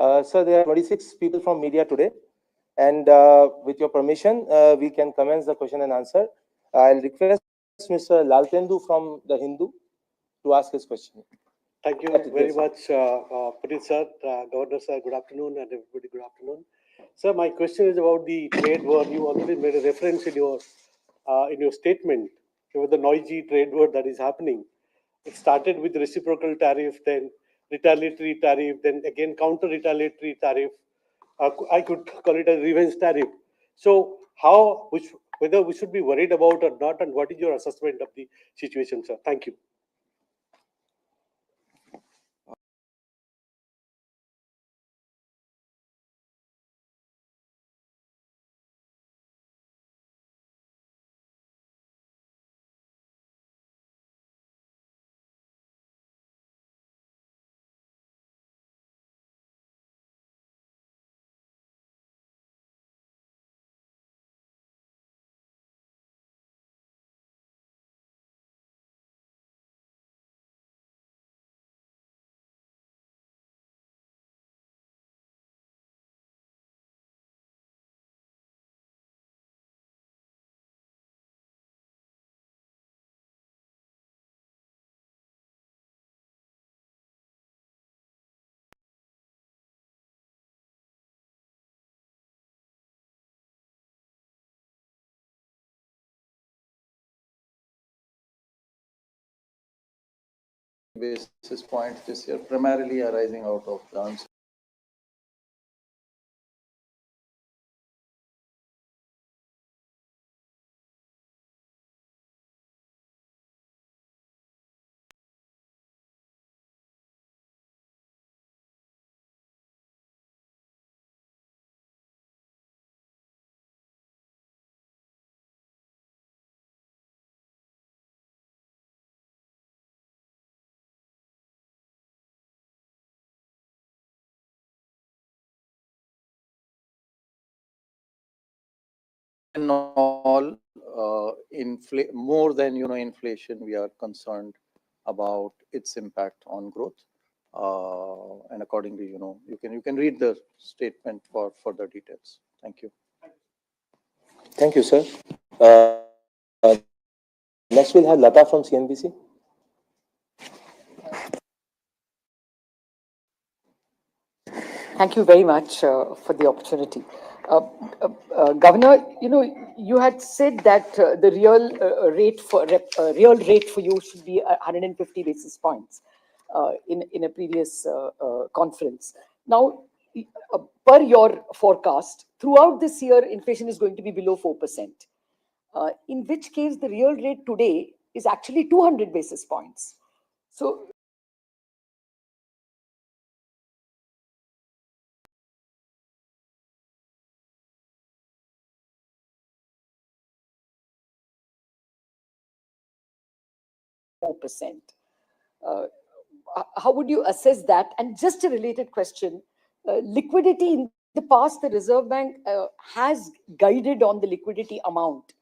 Sir, there are 26 people from media today, and with your permission, we can commence the question and answer. I'll request Mr. Laltendu from the Hindu to ask his question. Thank you very much, Puneet sir, Governor sir, good afternoon, and everybody, good afternoon. Sir, my question is about the trade war. You already made a reference in your statement about the noisy trade war that is happening. It started with reciprocal tariff, then retaliatory tariff, then again counter retaliatory tariff. I could call it a revenge tariff. So, whether we should be worried about or not, and what is your assessment of the situation, sir? Thank you. Basis points this year, primarily arising out of the in all, more than inflation, we are concerned about its impact on growth. And accordingly, you can read the statement for further details. Thank you. Thank you, sir. Next, we'll have Lata from CNBC. Thank you very much for the opportunity. Governor, you had said that the real rate for you should be 150 basis points in a previous conference. Now, per your forecast, throughout this year, inflation is going to be below 4%. In which case, the real rate today is actually 200 basis points. So, how would you assess that? And just a related question, liquidity in the past, the Reserve Bank has guided on the liquidity amount.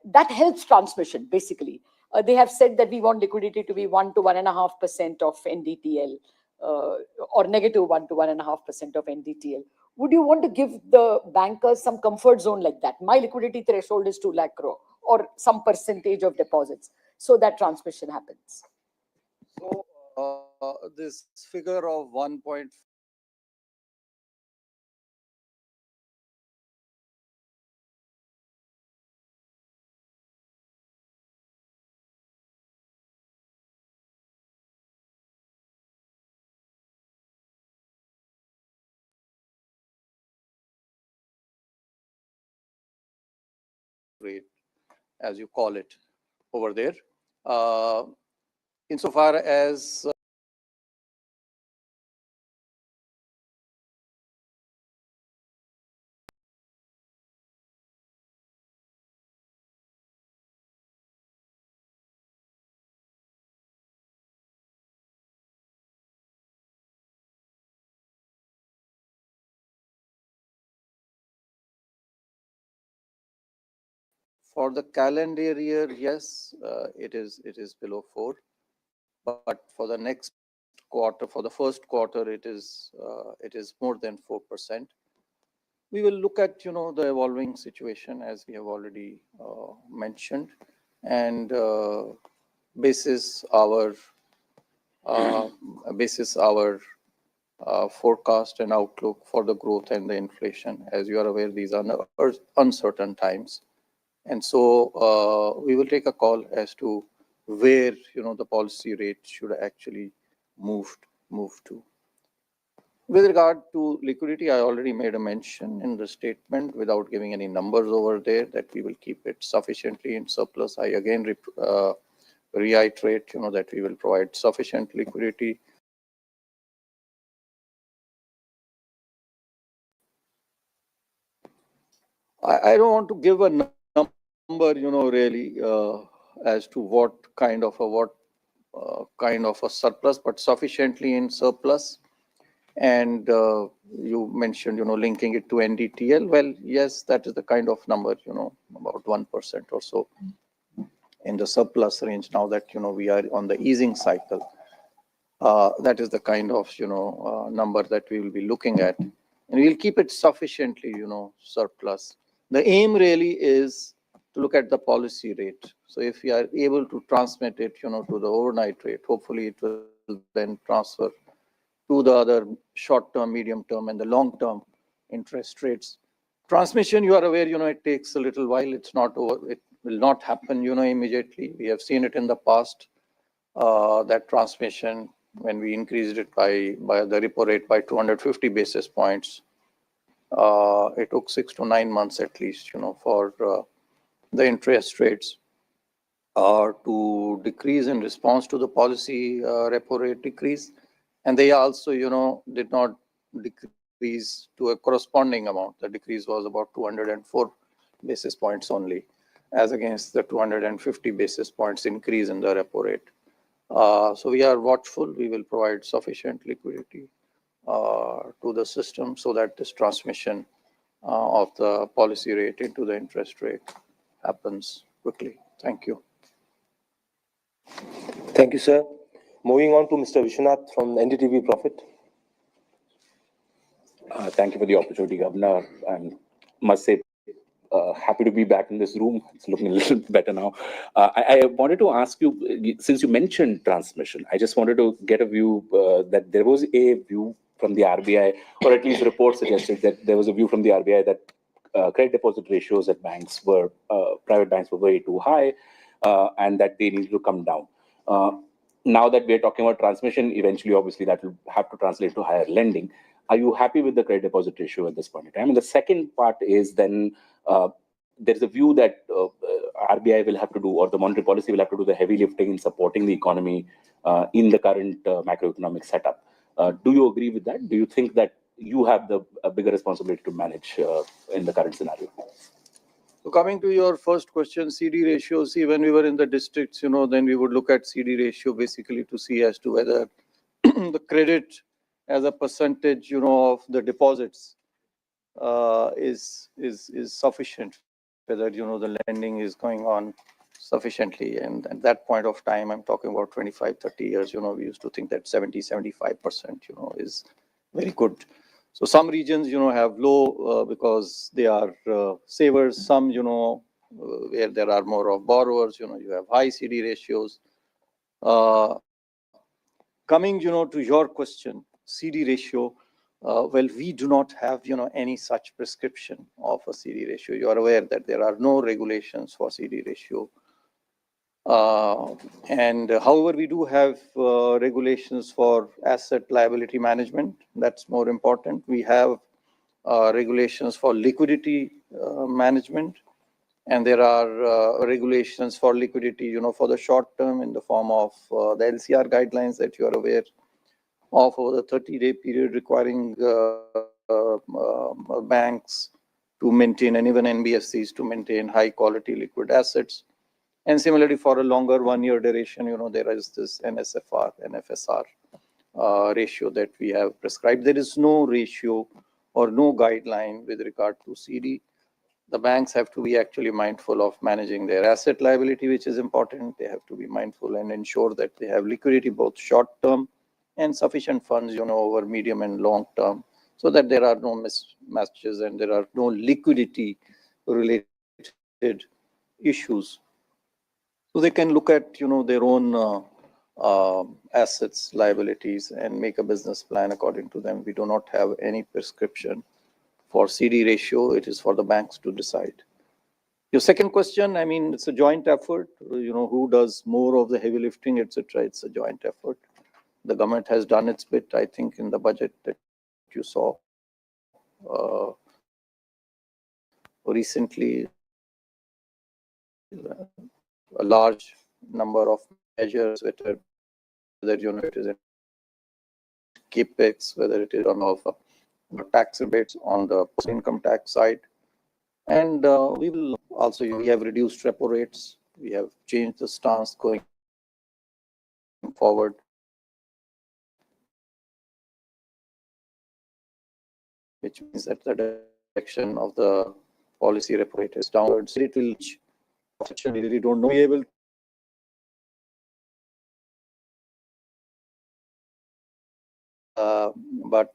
That helps transmission, basically. They have said that we want liquidity to be 1 to 1.5% of NDTL, or negative 1 to 1.5% of NDTL. Would you want to give the bankers some comfort zone like that? My liquidity threshold is 2 lakh crore, or some percentage of deposits, so that transmission happens. So this figure of 1.5 rate, as you call it over there, insofar as for the calendar year, yes, it is below 4, but for the next quarter, for the first quarter, it is more than 4%. We will look at, the evolving situation as we have already mentioned, and basis our forecast and outlook for the growth and the inflation. As you are aware, these are uncertain times. And so we will take a call as to where, the policy rate should actually move to. With regard to liquidity, I already made a mention in the statement without giving any numbers over there that we will keep it sufficiently in surplus. I again reiterate, that we will provide sufficient liquidity. I don't want to give a number, really, as to what kind of a surplus, but sufficiently in surplus. And you mentioned, linking it to NDTL. Well, yes, that is the kind of number, about 1% or so in the surplus range. Now that, we are on the easing cycle, that is the kind of, number that we will be looking at. And we'll keep it sufficiently, surplus. The aim really is to look at the policy rate. So if we are able to transmit it, to the overnight rate, hopefully it will then transfer to the other short-term, medium-term, and the long-term interest rates. Transmission, you are aware, it takes a little while. It's not over. It will not happen, immediately. We have seen it in the past, that transmission, when we increased it by the repo rate by 250 basis points, it took 6 to 9 months at least, for the interest rates to decrease in response to the policy repo rate decrease. And they also, did not decrease to a corresponding amount. The decrease was about 204 basis points only, as against the 250 basis points increase in the repo rate. So we are watchful. We will provide sufficient liquidity to the system so that this transmission of the policy rate into the interest rate happens quickly. Thank you. Thank you, sir. Moving on to Mr. Vishwanath from NDTV Profit. Thank you for the opportunity, Governor. I must say, happy to be back in this room. It's looking a little better now. I wanted to ask you, since you mentioned transmission, I just wanted to get a view that there was a view from the RBI, or at least reports suggested that there was a view from the RBI that credit deposit ratios at banks were, private banks were way too high, and that they need to come down. Now that we're talking about transmission, eventually, obviously, that will have to translate to higher lending. Are you happy with the credit deposit ratio at this point in time? And the second part is then there's a view that RBI will have to do, or the monetary policy will have to do the heavy lifting in supporting the economy in the current macroeconomic setup. Do you agree with that? Do you think that you have a bigger responsibility to manage in the current scenario? So coming to your first question, CD ratio, see, when we were in the districts, then we would look at CD ratio basically to see as to whether the credit as a percentage, of the deposits is sufficient, whether, the lending is going on sufficiently. And at that point of time, I'm talking about 25, 30 years, we used to think that 70, 75%, is very good. So some regions, have low because they are savers. Some, where there are more of borrowers, you have high CD ratios. Coming, to your question, CD ratio, well, we do not have, any such prescription of a CD ratio. You are aware that there are no regulations for CD ratio. And however, we do have regulations for asset liability management. That's more important. We have regulations for liquidity management, and there are regulations for liquidity, for the short term in the form of the LCR guidelines that you are aware of over the 30-day period, requiring banks to maintain, and even NBFCs to maintain high quality liquid assets. And similarly, for a longer 1-year duration, there is this NSFR, NFSR ratio that we have prescribed. There is no ratio or no guideline with regard to CD. The banks have to be actually mindful of managing their asset liability, which is important. They have to be mindful and ensure that they have liquidity, both short term and sufficient funds, over medium and long term, so that there are no mismatches and there are no liquidity related issues. So they can look at, their own assets, liabilities, and make a business plan according to them. We do not have any prescription for CD ratio. It is for the banks to decide. Your second question, I mean, it's a joint effort. Who does more of the heavy lifting, etc. It's a joint effort. The government has done its bit, I think, in the budget that you saw recently. A large number of measures, whether it is in capex, whether it is on tax rebates on the income tax side. And we have reduced repo rates. We have changed the stance going forward, which means that the direction of the policy repo rate is downwards. It will reach, we really don't know, be able but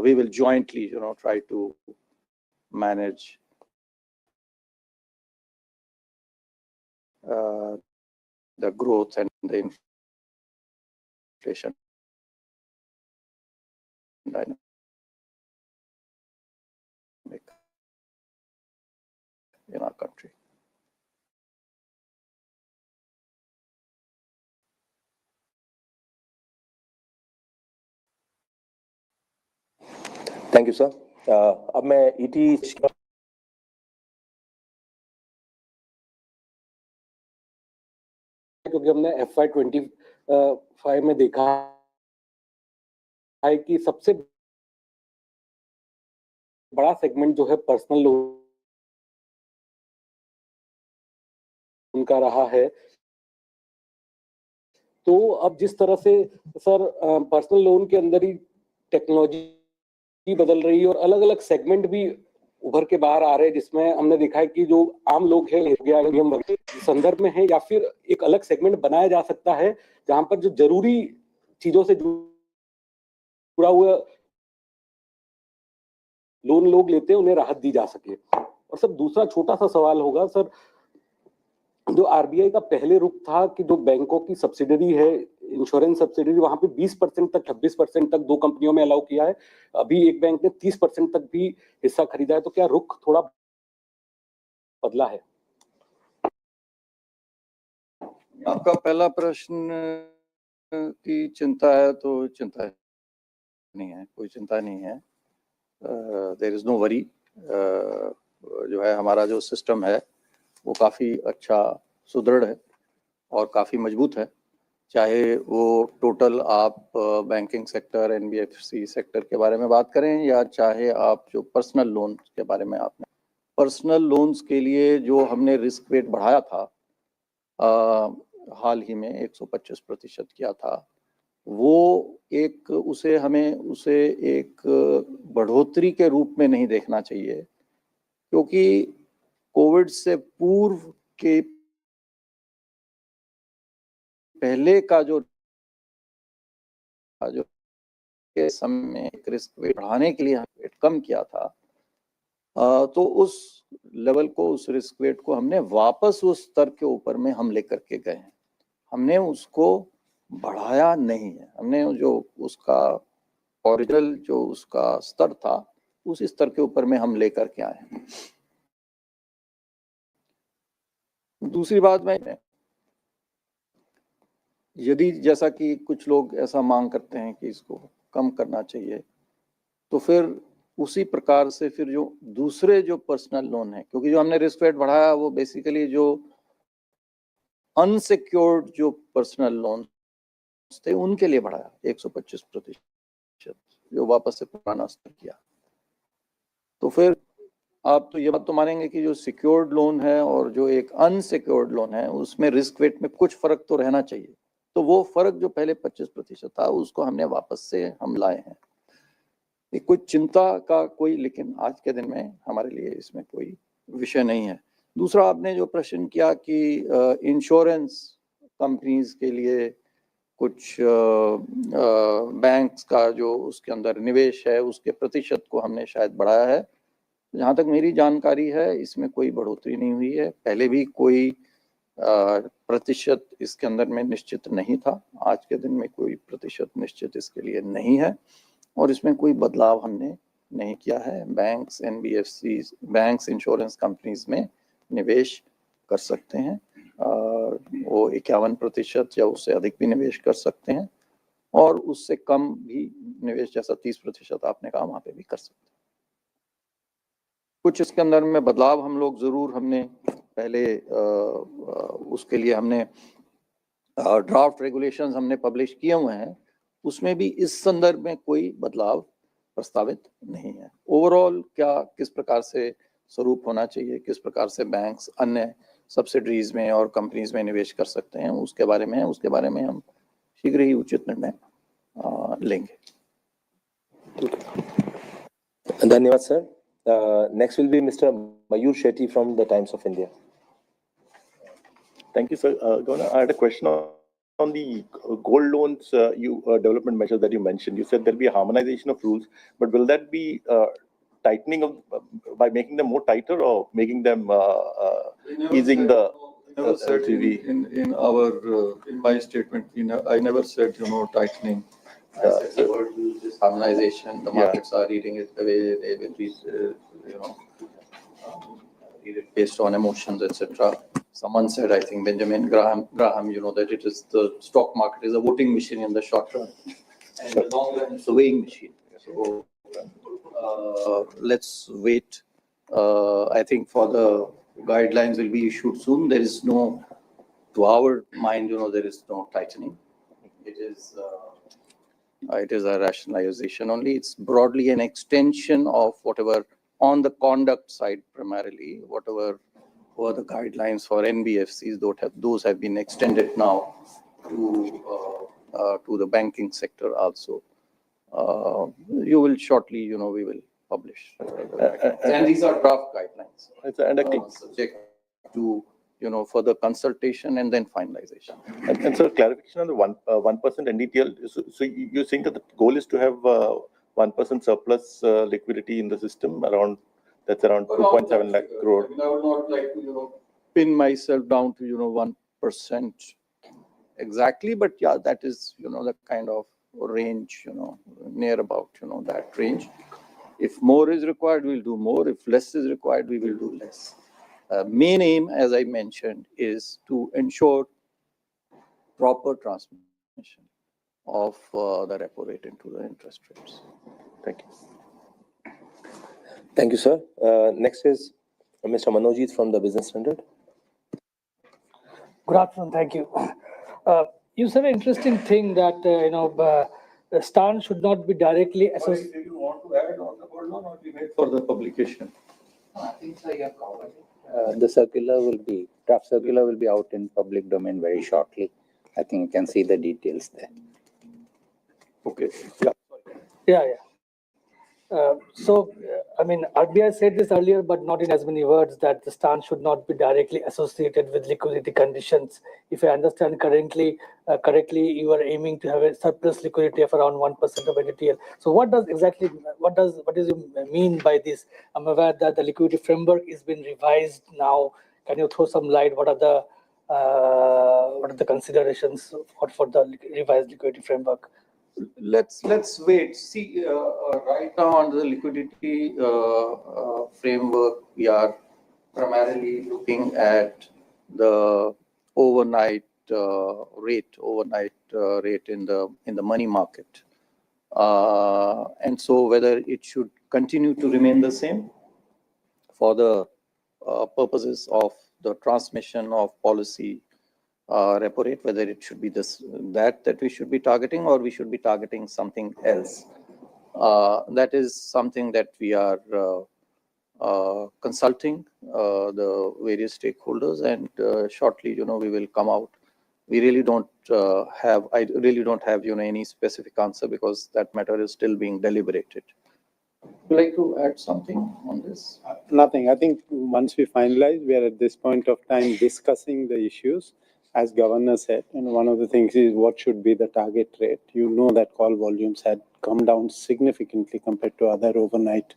we will jointly, try to manage the growth and the inflation dynamic in our country. Thank you, sir. अब मैं ET क्योंकि हमने FY25 में देखा है कि सबसे बड़ा सेगमेंट जो है पर्सनल लोन का रहा है। तो अब जिस तरह से सर पर्सनल लोन के अंदर ही टेक्नोलॉजी बदल रही है और अलग-अलग सेगमेंट भी उभर के बाहर आ रहे हैं, जिसमें हमने देखा है कि जो आम लोग हैं नियम संदर्भ में है, या फिर एक अलग सेगमेंट बनाया जा सकता है जहां पर जो जरूरी चीजों से जुड़ा हुआ लोन लोग लेते हैं उन्हें राहत दी जा सके। और सर दूसरा छोटा सा सवाल होगा सर, जो आरबीआई का पहले रुख था कि जो बैंकों की सब्सिडरी है, इंश्योरेंस सब्सिडरी, वहां पे 20% तक 26% तक 2 कंपनियों में अलाउ किया है। अभी एक बैंक ने 30% तक भी हिस्सा खरीदा है, तो क्या रुख थोड़ा बदला है? आपका पहला प्रश्न की चिंता है, तो चिंता नहीं है, कोई चिंता नहीं है। There is no worry. जो है हमारा जो सिस्टम है वो काफ़ी अच्छा सुदृढ़ है और काफ़ी मजबूत है। चाहे वो टोटल आप बैंकिंग सेक्टर, एनबीएफसी सेक्टर के बारे में बात करें, या चाहे आप जो पर्सनल लोन के बारे में आपने पर्सनल लोन्स के लिए जो हमने रिस्क वेट बढ़ाया था हाल ही में 125% किया था, वो उसे एक बढ़ोतरी के रूप में नहीं देखना चाहिए, क्योंकि कोविड से पूर्व के पहले का जो के समय में एक रिस्क वेट बढ़ाने के लिए वेट कम किया था, तो उस लेवल को, उस रिस्क वेट को हमने वापस उस स्तर के ऊपर में हम लेकर के गए हैं। हमने उसको बढ़ाया नहीं है। हमने जो उसका ओरिजिनल जो उसका स्तर था, उस स्तर के ऊपर में हम लेकर के आए हैं। दूसरी बात में, यदि जैसा कि कुछ लोग ऐसा मांग करते हैं कि इसको कम करना चाहिए, तो फिर उसी प्रकार से फिर जो दूसरे जो पर्सनल लोन है, क्योंकि जो हमने रिस्क वेट बढ़ाया वो बेसिकली जो अनसिक्योर्ड जो पर्सनल लोन थे उनके लिए बढ़ाया 125%, जो वापस से पुराना स्तर किया। तो फिर आप तो ये बात तो मानेंगे कि जो सिक्योर्ड लोन है और जो एक अनसिक्योर्ड लोन है उसमें रिस्क वेट में कुछ फर्क तो रहना चाहिए। तो वो फर्क जो पहले 25% था उसको हमने वापस से हम लाए हैं। ये कोई चिंता का कोई, लेकिन आज के दिन में हमारे लिए इसमें कोई विषय नहीं है। दूसरा, आपने जो प्रश्न किया कि इंश्योरेंस कंपनीज के लिए कुछ बैंक्स का जो उसके अंदर निवेश है उसके प्रतिशत को हमने शायद बढ़ाया है। जहाँ तक मेरी जानकारी है इसमें कोई बढ़ोतरी नहीं हुई है। पहले भी कोई प्रतिशत इसके अंदर में निश्चित नहीं था। आज के दिन में कोई प्रतिशत निश्चित इसके लिए नहीं है और इसमें कोई बदलाव हमने नहीं किया है। Banks, NBFC, banks, insurance companies में निवेश कर सकते हैं। वो 51% या उससे अधिक भी निवेश कर सकते हैं और उससे कम भी निवेश, जैसा 30% आपने कहा, वहां पे भी कर सकते हैं। कुछ इसके अंदर में बदलाव हम लोग जरूर हमने पहले उसके लिए हमने ड्राफ्ट रेगुलेशंस हमने पब्लिश किए हुए हैं, उसमें भी इस संदर्भ में कोई बदलाव प्रस्तावित नहीं है। ओवरऑल क्या किस प्रकार से स्वरूप होना चाहिए, किस प्रकार से बैंक्स अन्य सब्सिडरीज में और कंपनीज में निवेश कर सकते हैं, उसके बारे में हम शीघ्र ही उचित निर्णय लेंगे। धन्यवाद sir. Next will be Mr. Mayur Shetty from the Times of India. Thank you, sir. Governor, I had a question on the gold loans development measures that you mentioned. You said there'll be a harmonization of rules, but will that be tightening of by making them more tighter or making them easing the LTV? In my statement, I never said tightening. I said the word used is harmonization. The markets are reading it the way they will read, read it based on emotions, etc. Someone said, I think Benjamin Graham, that it is the stock market is a voting machine in the short run, and in the long run it's a weighing machine. So let's wait. I think for the guidelines will be issued soon. There is no, to our mind, there is no tightening. It is a rationalization only. It's broadly an extension of whatever on the conduct side primarily, whatever were the guidelines for NBFCs, those have been extended now to the banking sector also. You will shortly, we will publish. And these are draft guidelines, subject to further consultation and then finalization. And so clarification on the 1% NDTL. So you're saying that the goal is to have 1% surplus liquidity in the system around 2.7 lakh crore. I would not like to pin myself down to 1% exactly, but yeah, that is the kind of range near about that range. If more is required, we'll do more. If less is required, we will do less. Main aim, as I mentioned, is to ensure proper transmission of the repo rate into the interest rates. Thank you. Thank you, sir. Next is Mr. Manojit from the Business Standard. Good afternoon. Thank you. You said an interesting thing that the stance should not be directly associated. Do you want to add on the gold loan or we wait for the publication? I think so. You have covered it. The draft circular will be out in public domain very shortly. I think you can see the details there. Okay. Yeah. RBI said this earlier, but not in as many words, that the stance should not be directly associated with liquidity conditions. If I understand correctly, you are aiming to have a surplus liquidity of around 1% of NDTL. So what does you mean by this? I'm aware that the liquidity framework is being revised now. Can you throw some light? What are the considerations for the revised liquidity framework? Let's wait. See, right now under the liquidity framework, we are primarily looking at the overnight rate in the money market, and so whether it should continue to remain the same for the purposes of the transmission of policy repo rate, whether it should be that we should be targeting or we should be targeting something else. That is something that we are consulting the various stakeholders, and shortly, we will come out. I really don't have any specific answer because that matter is still being deliberated. Would you like to add something on this? Nothing. I think once we finalize, we are at this point of time discussing the issues. as Governor said, one of the things is what should be the target rate. You know that call volumes had come down significantly compared to other overnight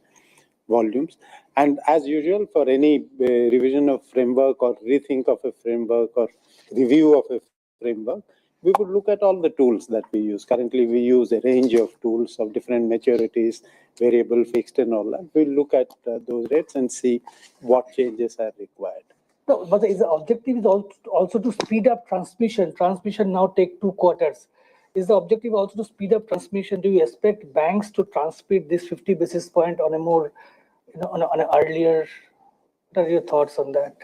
volumes. And as usual, for any revision of framework or rethink of a framework or review of a framework, we would look at all the tools that we use. Currently, we use a range of tools of different maturities, variable, fixed, and all that. We'll look at those rates and see what changes are required. No, but the objective is also to speed up transmission. Transmission now take 2 quarters. Is the objective also to speed up transmission? Do you expect banks to transmit this 50 basis point on a more, on an earlier? What are your thoughts on that?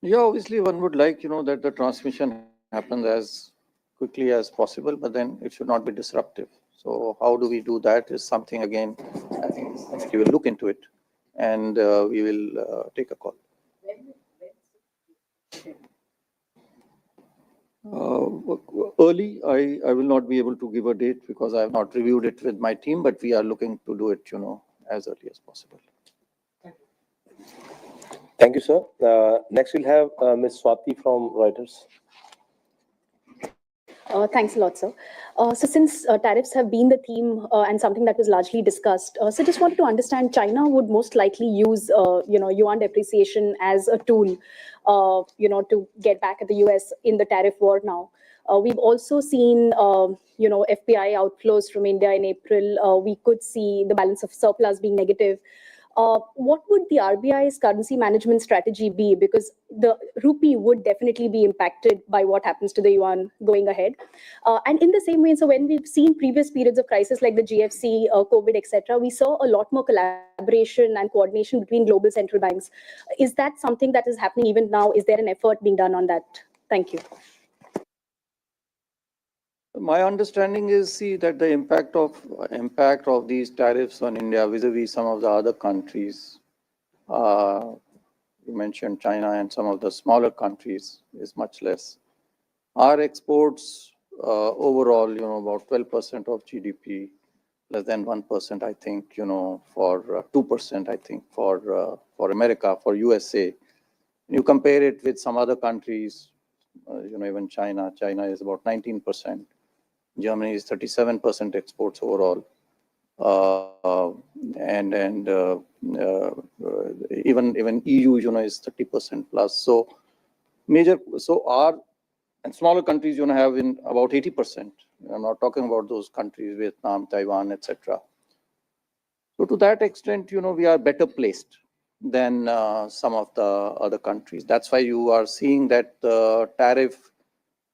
Yeah, obviously one would like, that the transmission happens as quickly as possible, but then it should not be disruptive. So how do we do that is something, again, I think we will look into it and we will take a call. Early, I will not be able to give a date because I have not reviewed it with my team, but we are looking to do it, as early as possible. Thank you, sir. Next, we'll have Ms. Swati from Reuters. Thanks a lot, sir. So since tariffs have been the theme and something that was largely discussed, so just wanted to understand, China would most likely use, yuan depreciation as a tool, to get back at the US in the tariff war now. We've also seen, FPI outflows from India in April. We could see the balance of surplus being negative. What would the RBI's currency management strategy be? Because the rupee would definitely be impacted by what happens to the yuan going ahead. And in the same way, so when we've seen previous periods of crisis like the GFC, COVID, etc., we saw a lot more collaboration and coordination between global central banks. Is that something that is happening even now? Is there an effort being done on that? Thank you. My understanding is, that the impact of these tariffs on India vis-a-vis some of the other countries, you mentioned China and some of the smaller countries, is much less. Our exports overall, about 12% of GDP, less than 1%, I think, for 2%, I think, for America, for USA. You compare it with some other countries, even China. China is about 19%. Germany is 37% exports overall, and even EU, is 30% plus. So our and smaller countries, have in about 80%. I'm not talking about those countries, Vietnam, Taiwan, etc. So to that extent, we are better placed than some of the other countries. That's why you are seeing that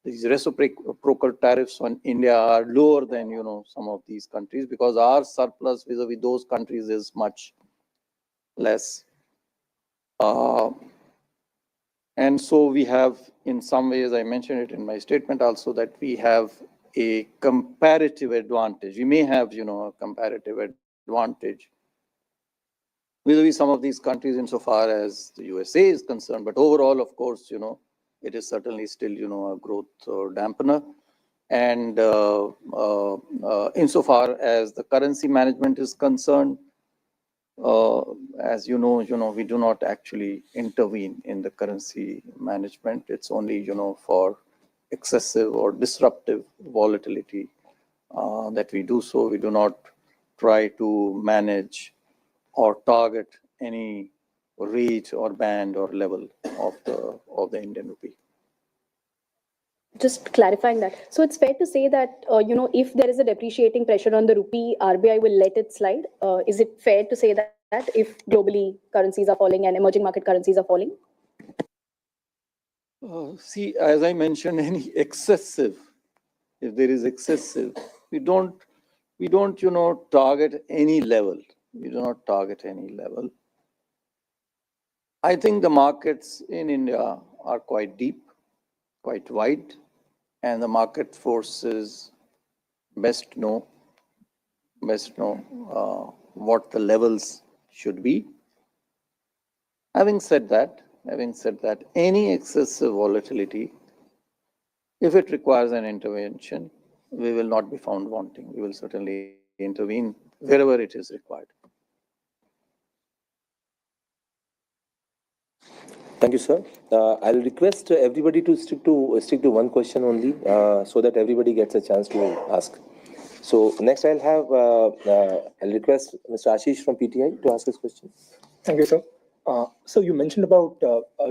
these reciprocal tariffs on India are lower than, some of these countries, because our surplus vis-a-vis those countries is much less. And so we have, in some ways, I mentioned it in my statement also, that we have a comparative advantage. We may have, a comparative advantage vis-a-vis some of these countries insofar as the USA is concerned. But overall, of course, it is certainly still, a growth dampener. And insofar as the currency management is concerned, as you know, we do not actually intervene in the currency management. It's only, for excessive or disruptive volatility that we do so. We do not try to manage or target any rate or band or level of the Indian rupee. Just clarifying that. So it's fair to say that, if there is a depreciating pressure on the rupee, RBI will let it slide. Is it fair to say that if globally currencies are falling and emerging market currencies are falling? As I mentioned, if there is excessive, we don't, target any level. We do not target any level. I think the markets in India are quite deep, quite wide, and the market forces best know what the levels should be. Having said that, any excessive volatility, if it requires an intervention, we will not be found wanting. We will certainly intervene wherever it is required. Thank you, sir. I'll request everybody to stick to one question only, so that everybody gets a chance to ask. So next, I'll request Mr. Ashish from PTI to ask his question. Thank you, sir. So you mentioned about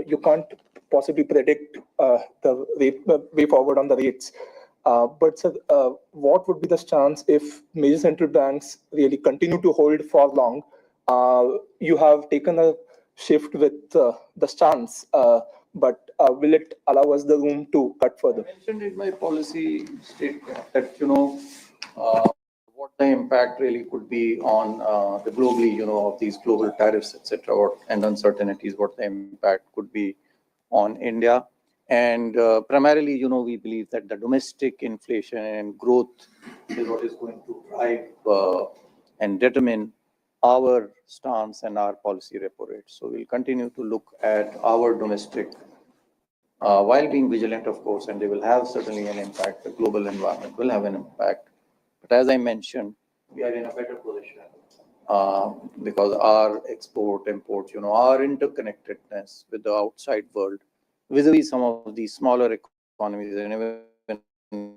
you can't possibly predict the way forward on the rates. But sir, what would be the chance if major central banks really continue to hold for long? You have taken a shift with the stance, but will it allow us the room to cut further? I mentioned in my policy statement that, what the impact really could be on the globally, of these global tariffs, etc., and uncertainties, what the impact could be on India. And primarily, we believe that the domestic inflation and growth is what is going to drive and determine our stance and our policy repo rate. So we'll continue to look at our domestic, while being vigilant, of course, and they will have certainly an impact. The global environment will have an impact. But as I mentioned, we are in a better position because our export, import, our interconnectedness with the outside world, vis-a-vis some of these smaller economies and even,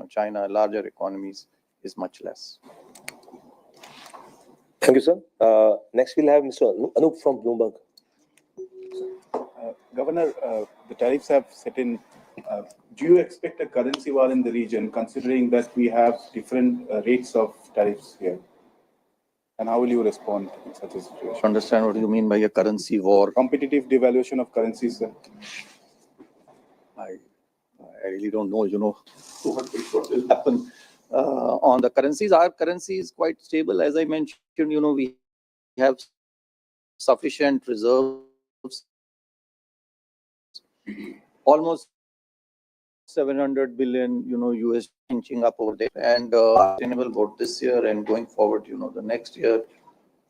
China, larger economies, is much less. Thank you, sir. Next, we'll have Mr. Anup from Bloomberg. Governor, the tariffs have set in. Do you expect a currency war in the region, considering that we have different rates of tariffs here? And how will you respond in such a situation? Understand what you mean by a currency war? Competitive devaluation of currencies, sir. I really don't know, what will happen on the currencies. Our currency is quite stable. As I mentioned, we have sufficient reserves, almost 700 billion, US inching up over there, and sustainable both this year and going forward, the next year,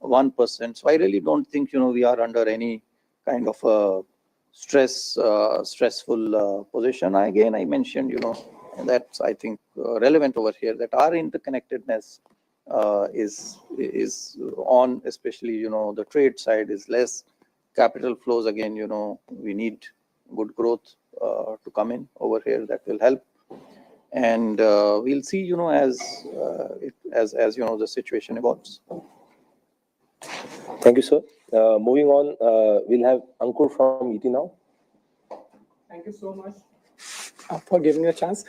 1%. So I really don't think, we are under any kind of a stressful position. Again, I mentioned, and that's, I think, relevant over here, that our interconnectedness is on, especially, the trade side is less. Capital flows, again, we need good growth to come in over here. That will help. And we'll see, as the situation evolves. Thank you, sir. Moving on, we'll have Ankur from ET Now. Thank you so much for giving me a chance.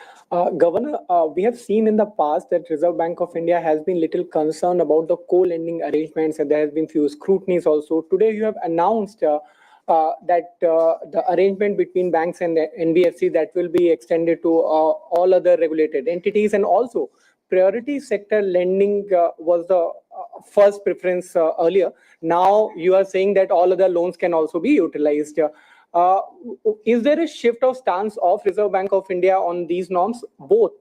Governor, we have seen in the past that Reserve Bank of India has been little concerned about the co-lending arrangements, and there has been few scrutinies also. Today, you have announced that the arrangement between banks and the NBFC that will be extended to all other regulated entities, and also priority sector lending was the first preference earlier. Now you are saying that all other loans can also be utilized. Is there a shift of stance of Reserve Bank of India on these norms, both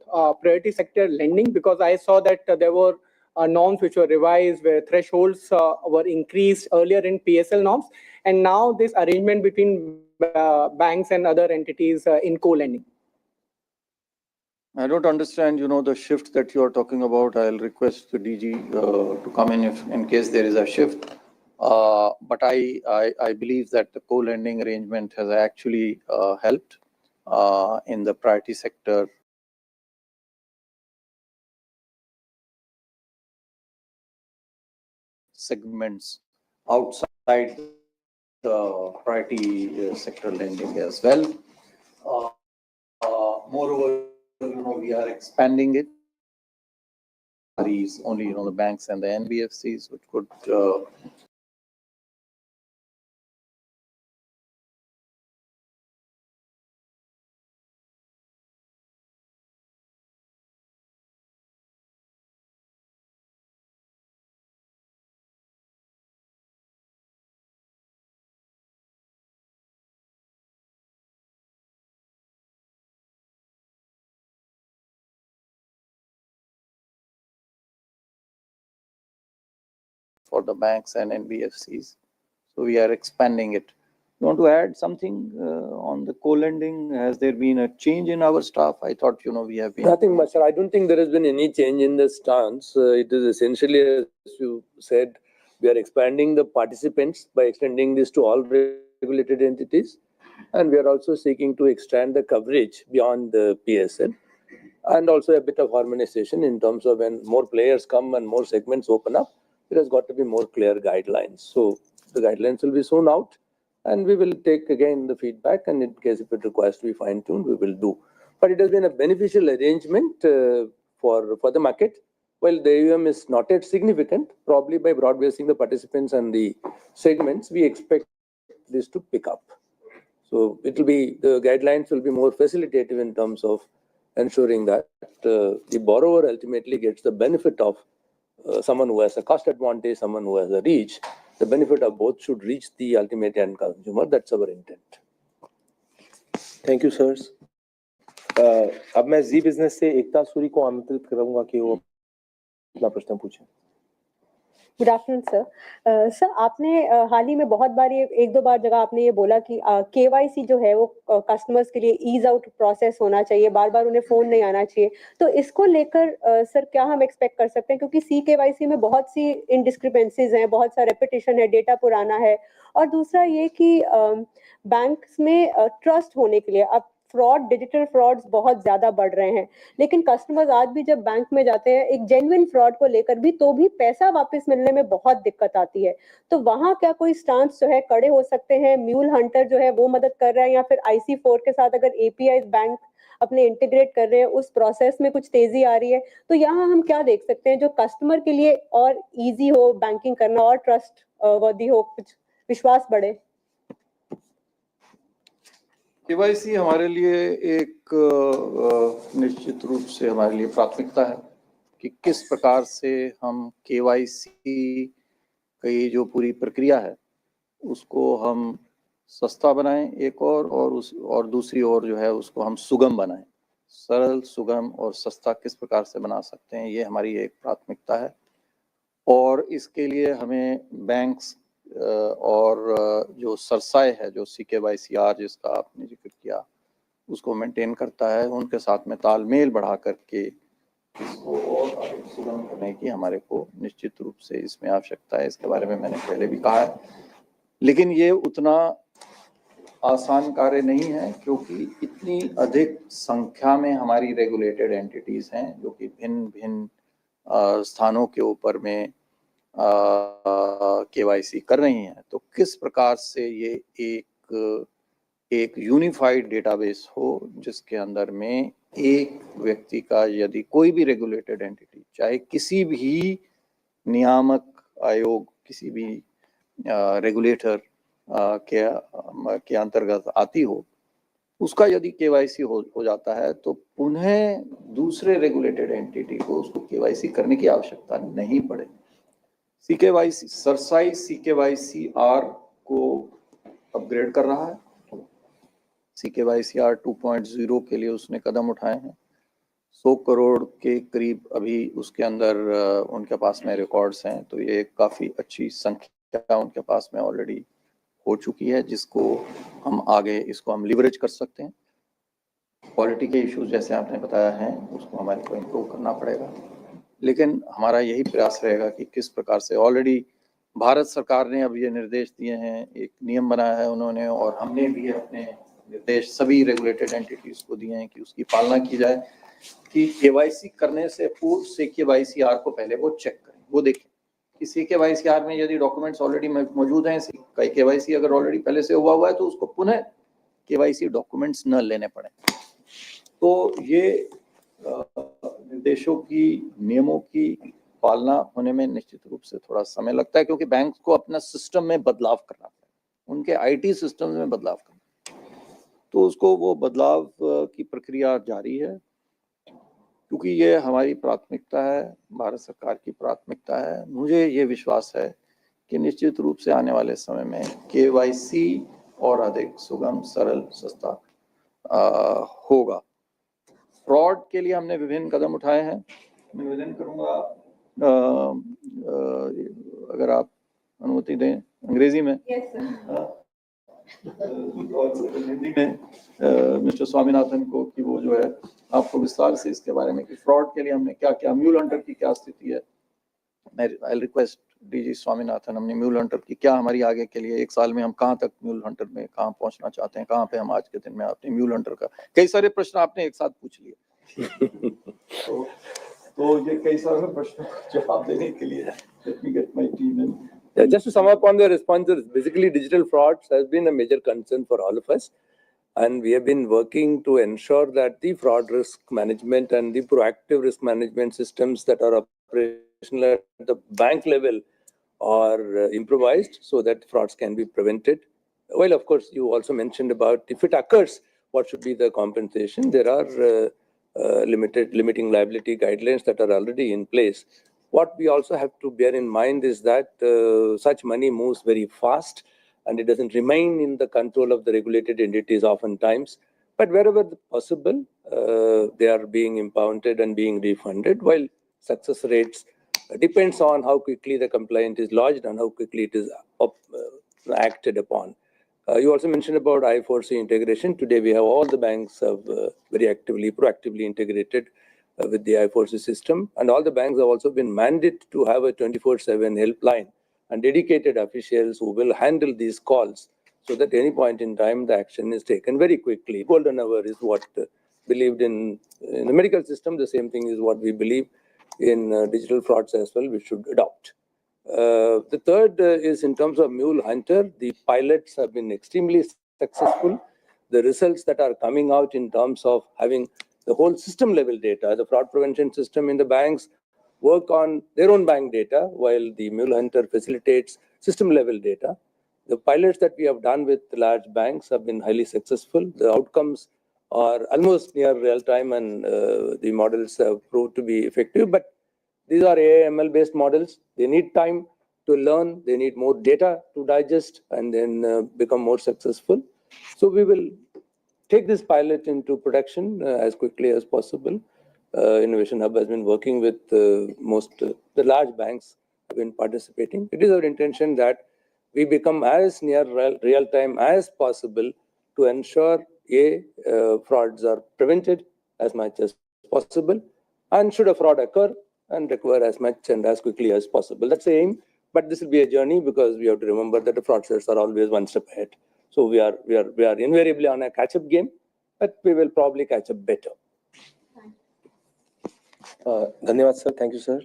priority sector lending, because I saw that there were norms which were revised where thresholds were increased earlier in PSL norms, and now this arrangement between banks and other entities in co-lending? I don't understand, the shift that you are talking about. I'll request the DG to come in case there is a shift. But I believe that the co-lending arrangement has actually helped in the priority sector segments outside the priority sector lending as well. Moreover, we are expanding it. Only, the banks and the NBFCs, which could for the banks and NBFCs. So we are expanding it. You want to add something on the co-lending? Has there been a change in our staff? I thought, we have been... Nothing much, sir. I don't think there has been any change in the stance. It is essentially, as you said, we are expanding the participants by extending this to all regulated entities. And we are also seeking to extend the coverage beyond the PSL, and also a bit of harmonization in terms of when more players come and more segments open up, there has got to be more clear guidelines. So the guidelines will be soon out, and we will take again the feedback, and in case if it requires to be fine-tuned, we will do. But it has been a beneficial arrangement for the market. While the AUM is not yet significant, probably by broad-basing the participants and the segments, we expect this to pick up. So it will be, the guidelines will be more facilitative in terms of ensuring that the borrower ultimately gets the benefit of someone who has a cost advantage, someone who has a reach. The benefit of both should reach the ultimate end consumer. That's our intent. Thank you, sirs. अब मैं जी business से एकता सूरी को आमंत्रित करूंगा कि वो अपना प्रश्न पूछें। Good afternoon sir. सर आपने हाल ही में बहुत बार एक दो बार जगह आपने ये बोला कि केवाईसी जो है वो कस्टमर्स के लिए ईज आउट प्रोसेस होना चाहिए, बार बार उन्हें फोन नहीं आना चाहिए। तो इसको लेकर सर क्या हम एक्सपेक्ट कर सकते हैं, क्योंकि सी केवाईसी में बहुत सी इनडिस्क्रिपेंसीज हैं, बहुत सा रेपिटेशन है, डेटा पुराना है, और दूसरा ये कि बैंक्स में ट्रस्ट होने के लिए अब फ्रॉड, डिजिटल फ्रॉड्स बहुत ज्यादा बढ़ रहे हैं, लेकिन कस्टमर्स आज भी जब बैंक में जाते हैं एक जेन्युइन फ्रॉड को लेकर भी, तो भी पैसा वापस मिलने में बहुत दिक्कत आती है। तो वहां क्या कोई स्टांस जो है कड़े हो सकते हैं, म्यूल हंटर जो है वो मदद कर रहा है, या फिर IC4 के साथ अगर API बैंक अपने इंटीग्रेट कर रहे हैं, उस प्रोसेस में कुछ तेजी आ रही है, तो यहाँ हम क्या देख सकते हैं जो कस्टमर के लिए और ईजी हो बैंकिंग करना और ट्रस्ट वर्दी हो, कुछ विश्वास बढ़े? केवाईसी हमारे लिए एक निश्चित रूप से हमारे लिए प्राथमिकता है कि किस प्रकार से हम केवाईसी की जो पूरी प्रक्रिया है उसको हम सस्ता बनाएं एक और दूसरी ओर जो है उसको हम सुगम बनाएं। सरल, सुगम और सस्ता किस प्रकार से बना सकते हैं, ये हमारी एक प्राथमिकता है। और इसके लिए हमें बैंक्स और जो सरसाए है, जो CKYCR जिसका आपने जिक्र किया, उसको मेंटेन करता है, उनके साथ में तालमेल बढ़ा करके इसको और अधिक सुगम करने की हमारे को निश्चित रूप से इसमें आवश्यकता है। इसके बारे में मैंने पहले भी कहा है, लेकिन ये उतना आसान कार्य नहीं है, क्योंकि इतनी अधिक संख्या में हमारी रेगुलेटेड एंटिटीज हैं जो कि भिन्न भिन्न स्थानों के ऊपर में केवाईसी कर रही हैं। तो किस प्रकार से ये एक यूनिफाइड डेटाबेस हो जिसके अंदर में एक व्यक्ति का, यदि कोई भी रेगुलेटेड एंटिटी चाहे किसी भी नियामक आयोग, किसी भी रेगुलेटर के अंतर्गत आती हो, उसका यदि केवाईसी हो जाता है तो पुनः दूसरे रेगुलेटेड एंटिटी को उसको केवाईसी करने की आवश्यकता नहीं पड़े। CKYC सरसाई CKYCR को अपग्रेड कर रहा है। CKYCR 2.0 के लिए उसने कदम उठाए हैं। 100 करोड़ के करीब अभी उसके अंदर उनके पास में रिकॉर्ड्स हैं, तो ये काफ़ी अच्छी संख्या उनके पास में ऑलरेडी हो चुकी है, जिसको हम आगे इसको हम लिवरेज कर सकते हैं। क्वालिटी के इश्यूज जैसे आपने बताया हैं उसको हमारे को इम्प्रूव करना पड़ेगा, लेकिन हमारा यही प्रयास रहेगा कि किस प्रकार से ऑलरेडी भारत सरकार ने अब ये निर्देश दिए हैं, एक नियम बनाया है उन्होंने, और हमने भी अपने निर्देश सभी रेगुलेटेड एंटिटीज को दिए हैं कि उसकी पालना की जाए, कि केवाईसी करने से पूर्व CKYCR को पहले वो चेक करें, वो देखें कि CKYCR में यदि डॉक्यूमेंट्स ऑलरेडी मौजूद हैं, केवाईसी अगर ऑलरेडी पहले से हुआ है तो उसको पुनः केवाईसी डॉक्यूमेंट्स न लेने पड़े। तो ये निर्देशों की, नियमों की पालना होने में निश्चित रूप से थोड़ा समय लगता है, क्योंकि बैंक को अपना सिस्टम में बदलाव करना पड़ेगा, उनके IT सिस्टम में बदलाव करना, तो उसको वो बदलाव की प्रक्रिया जारी है, क्योंकि ये हमारी प्राथमिकता है, भारत सरकार की प्राथमिकता है। मुझे ये विश्वास है कि निश्चित रूप से आने वाले समय में केवाईसी और अधिक सुगम, सरल, सस्ता होगा। फ्रॉड के लिए हमने विभिन्न कदम उठाए हैं। मैं निवेदन करूंगा, अगर आप अनुमति दें, अंग्रेजी में और हिंदी में मिस्टर स्वामीनाथन को, कि वो जो है आपको विस्तार से इसके बारे में कि फ्रॉड के लिए हमने क्या क्या, म्यूल हंटर की क्या स्थिति है। मैं आई रिक्वेस्ट डीजी स्वामीनाथन, हमने म्यूल हंटर की क्या हमारी आगे के लिए 1 साल में हम कहाँ तक म्यूल हंटर में कहाँ पहुंचना चाहते हैं, कहाँ पे हम आज के दिन में, आपने म्यूल हंटर का कई सारे प्रश्न आपने एक साथ पूछ लिए। तो ये कई सारे प्रश्नों का जवाब देने के लिए let me get my team in. Yeah, just to sum up on the responses, basically digital frauds has been a major concern for all of us. And we have been working to ensure that the fraud risk management and the proactive risk management systems that are operational at the bank level are improvised so that frauds can be prevented. Well, of course, you also mentioned about if it occurs, what should be the compensation. There are limiting liability guidelines that are already in place. What we also have to bear in mind is that such money moves very fast and it doesn't remain in the control of the regulated entities oftentimes. But wherever possible, they are being impounded and being refunded, while success rates depends on how quickly the complaint is lodged and how quickly it is acted upon. You also mentioned about I4C integration. Today, we have all the banks have very actively, proactively integrated with the I4C system. And all the banks have also been mandated to have a 24/7 helpline and dedicated officials who will handle these calls so that any point in time, the action is taken very quickly. Golden hour is what believed in the medical system. The same thing is what we believe in digital frauds as well, we should adopt. The third is in terms of mule hunter, the pilots have been extremely successful. The results that are coming out in terms of having the whole system level data, the fraud prevention system in the banks work on their own bank data, while the mule hunter facilitates system level data. The pilots that we have done with large banks have been highly successful. The outcomes are almost near real time and the models have proved to be effective. But these are AI/ML based models. They need time to learn. They need more data to digest and then become more successful. So we will take this pilot into production as quickly as possible. Innovation Hub has been working with most the large banks have been participating. It is our intention that we become as near real time as possible to ensure frauds are prevented as much as possible, and should a fraud occur, and recover as much and as quickly as possible. That's the aim. But this will be a journey because we have to remember that the fraudsters are always one step ahead. So we are invariably on a catch-up game, but we will probably catch up better. Dhanyavad, sir. Thank you, sir.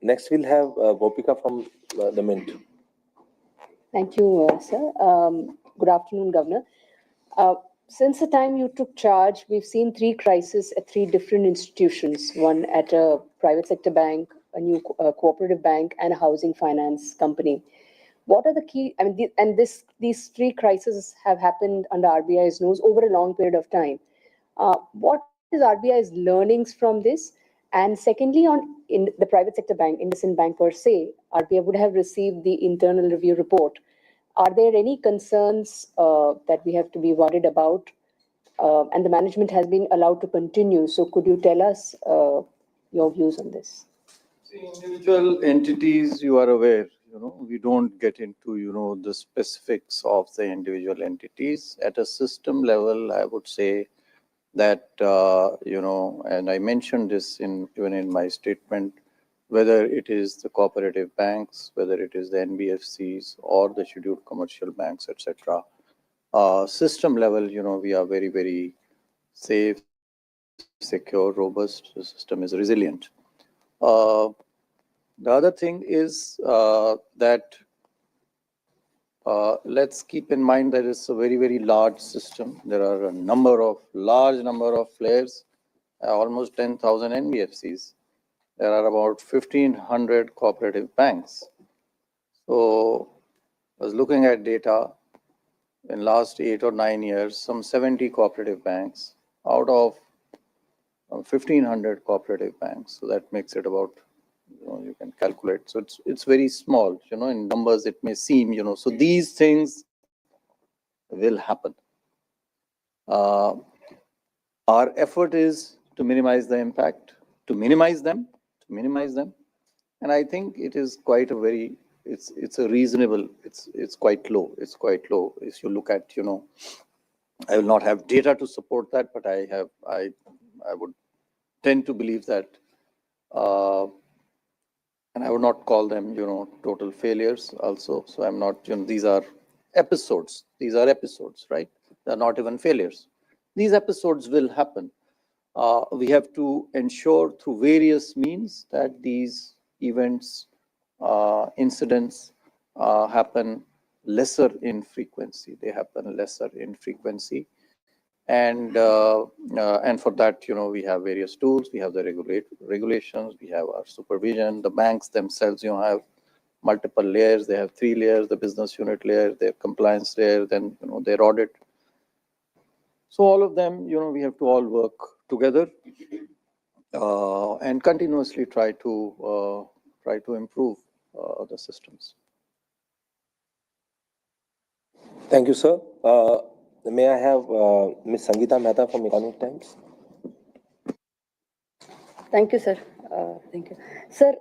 Next, we'll have Gopika from the Mint. Thank you, sir. Good afternoon, Governor. Since the time you took charge, we've seen 3 crises at 3 different institutions, one at a private sector bank, a new cooperative bank, and a housing finance company. What are the key, these 3 crises have happened under RBI's nose over a long period of time. What is RBI's learnings from this? And secondly, in the private sector bank, IndusInd Bank per se, RBI would have received the internal review report. Are there any concerns that we have to be worried about? And the management has been allowed to continue. So could you tell us your views on this? Individual entities, you are aware, we don't get into, the specifics of the individual entities. At a system level, I would say that, and I mentioned this even in my statement, whether it is the cooperative banks, whether it is the NBFCs or the scheduled commercial banks, etc. System level, we are very, very safe, secure, robust. The system is resilient. The other thing is that let's keep in mind that it's a very, very large system. There are a large number of players, almost 10,000 NBFCs. There are about 1,500 cooperative banks. So I was looking at data in last 8 or 9 years, some 70 cooperative banks out of 1,500 cooperative banks. So that makes it about, you can calculate. So it's very small, in numbers it may seem, so these things will happen. Our effort is to minimize the impact, to minimize them. And I think it is quite it's a reasonable, it's quite low. It's quite low. If you look at, I will not have data to support that, but I would tend to believe that, and I would not call them, total failures also. So I'm not, these are episodes. These are episodes, right? They're not even failures. These episodes will happen. We have to ensure through various means that these events, incidents happen lesser in frequency. They happen lesser in frequency. And for that, we have various tools. We have the regulations. We have our supervision. The banks themselves, have multiple layers. They have 3 layers: the business unit layer, their compliance layer, then their audit. So all of them, we have to all work together and continuously try to improve the systems. Thank you, sir. May I have Ms. Sangeeta Mehta from Economic Times? Thank you, sir. Thank you. Sir,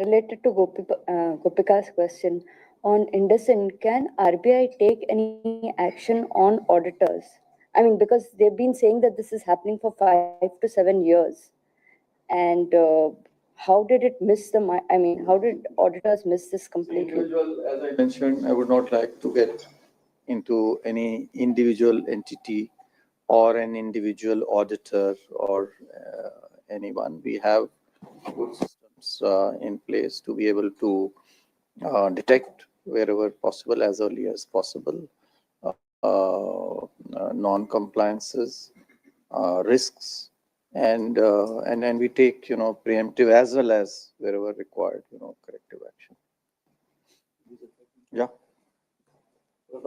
related to Gopika's question, on IndusInd, can RBI take any action on auditors? I mean, because they've been saying that this is happening for 5 to 7 years. And how did it miss how did auditors miss this completely? As I mentioned, I would not like to get into any individual entity or an individual auditor or anyone. We have good systems in place to be able to detect wherever possible, as early as possible, non-compliances, risks, and then we take preemptive as well as wherever required corrective action. Yeah.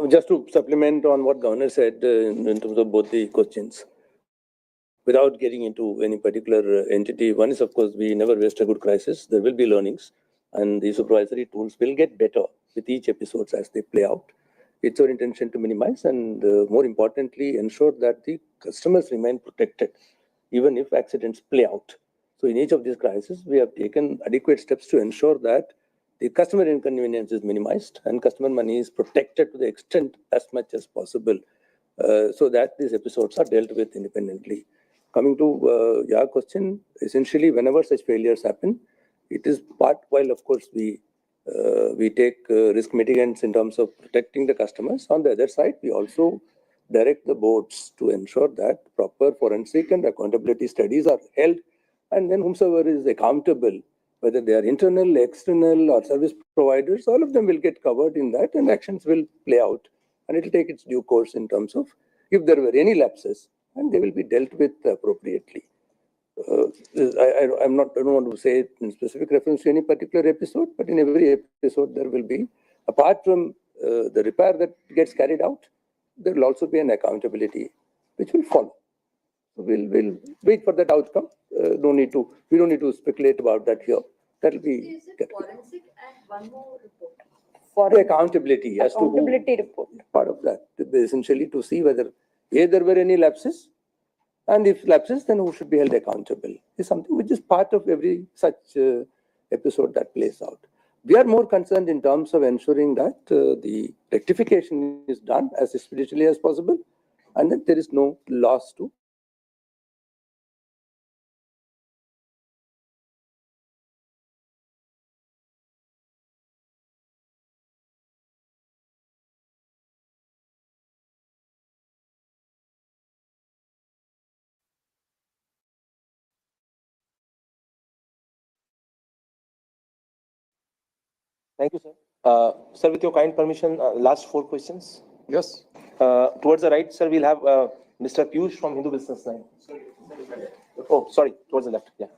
Just to supplement on what Governor said in terms of both the questions, without getting into any particular entity, one is, of course, we never waste a good crisis. There will be learnings, and the supervisory tools will get better with each episode as they play out. It's our intention to minimize and, more importantly, ensure that the customers remain protected, even if accidents play out. So in each of these crises, we have taken adequate steps to ensure that the customer inconvenience is minimized and customer money is protected to the extent as much as possible, so that these episodes are dealt with independently. Coming to your question, essentially, whenever such failures happen, it is part, while of course we take risk mitigants in terms of protecting the customers. On the other side, we also direct the boards to ensure that proper forensic and accountability studies are held, and then whomsoever is accountable, whether they are internal, external, or service providers, all of them will get covered in that, and actions will play out, and it will take its due course in terms of if there were any lapses, and they will be dealt with appropriately. I don't want to say it in specific reference to any particular episode, but in every episode there will be, apart from the repair that gets carried out, there will also be an accountability which will follow. So we'll wait for that outcome. We don't need to speculate about that here. That will be. Is it forensic and one more report? For accountability, as accountability report. Part of that, essentially to see whether there were any lapses, and if lapses, then who should be held accountable. Is something which is part of every such episode that plays out. We are more concerned in terms of ensuring that the rectification is done as expeditiously as possible, and that there is no loss to. Thank you, sir. Sir, with your kind permission, last 4 questions. Yes. Towards the right, sir, we'll have Mr. Piyush from Hindu Business Line. Oh, sorry, towards the left. Yeah.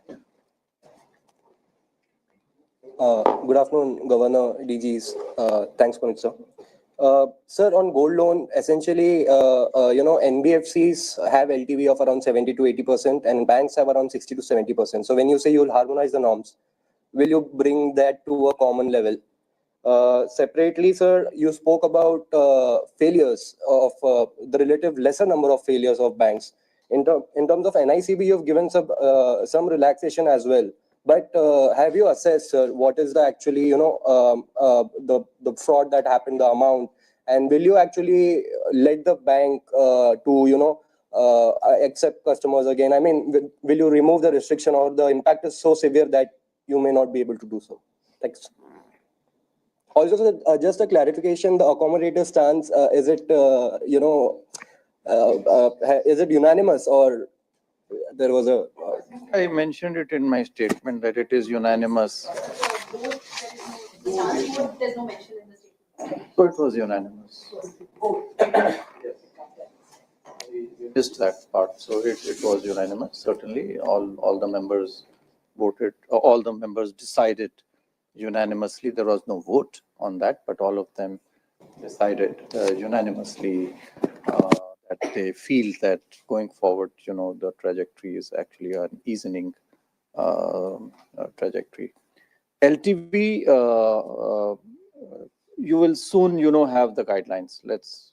Good afternoon, Governor, DGs. Thanks for it, sir. Sir, on gold loan, essentially, NBFCs have LTV of around 70 to 80%, and banks have around 60 to 70%. So when you say you'll harmonize the norms, will you bring that to a common level? Separately, sir, you spoke about failures of the relative lesser number of failures of banks. In terms of NICB, you've given some relaxation as well. But have you assessed, sir, what is the actually, the fraud that happened, the amount, and will you actually let the bank to, accept customers again? I mean, will you remove the restriction, or the impact is so severe that you may not be able to do so? Thanks. Also, sir, just a clarification, the accommodator stance, is it, is it unanimous or there was a... I mentioned it in my statement that it is unanimous. There's no mention in the statement. So it was unanimous. We missed that part. So it was unanimous. Certainly, all the members voted, all the members decided unanimously. There was no vote on that, but all of them decided unanimously that they feel that going forward, the trajectory is actually an easing trajectory. LTV, you will soon, have the guidelines. Let's